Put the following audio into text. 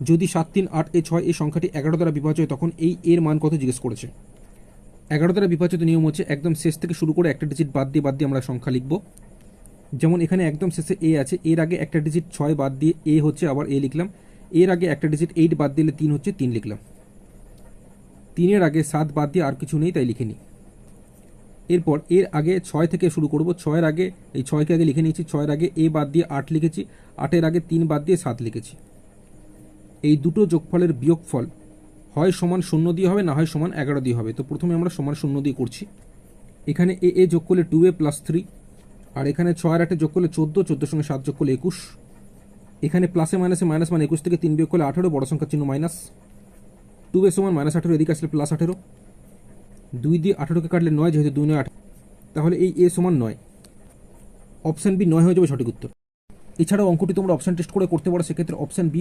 যদি 7 3 8 এ 6 এই সংখ্যাটি 11 দ্বারা বিভাজ্য হয় তখন এই এর মান কত জিজ্ঞেস করেছে। 11 দ্বারা বিভাজ্যত নিয়ম হচ্ছে একদম শেষ থেকে শুরু করে একটা ডিজিট বাদ দিয়ে আমরা সংখ্যা লিখব। যেমন এখানে একদম শেষে এ আছে, এর আগে একটা ডিজিট 6 বাদ দিয়ে এ হচ্ছে আবার এ লিখলাম, এর আগে একটা ডিজিট 8 বাদ দিলে 3 হচ্ছে 3 লিখলাম, 3-এর আগে 7 বাদ দিয়ে আর কিছু নেই তাই লিখে নিই। এরপর এর আগে 6 থেকে শুরু করব, 6-এর আগে এই 6কে আগে লিখে নিয়েছি, 6-এর আগে এ বাদ দিয়ে 8 লিখেছি, 8-এর আগে 3 বাদ দিয়ে 7 লিখেছি। এই দুটো যোগফলের বিয়োগফল হয় সমান 0 দিয়ে হবে না হয় সমান 11 দিয়ে হবে। তো প্রথমে আমরা সমান 0 দিয়ে করছি। এখানে এ যোগ করলে 2a + 3, আর এখানে 6 আর 8 যোগ করলে 14, 14 সঙ্গে 7 যোগ করলে 21। এখানে প্লাসে মাইনাসে মাইনাস মানে 21 থেকে 3 বিয়োগ করলে 18, বড় সংখ্যার চিহ্ন মাইনাস। 2a সমান -18, এদিকে আসলে +18, 2 দিয়ে 18কে কাটলে 9, যেহেতু 2 9 18, তাহলে এই এ সমান 9। অপশান বি 9 হয়ে যাবে সঠিক উত্তর। এছাড়াও অঙ্কটি তোমরা অপশান টেস্ট করে করতে পারো, সেক্ষেত্রে অপশান বি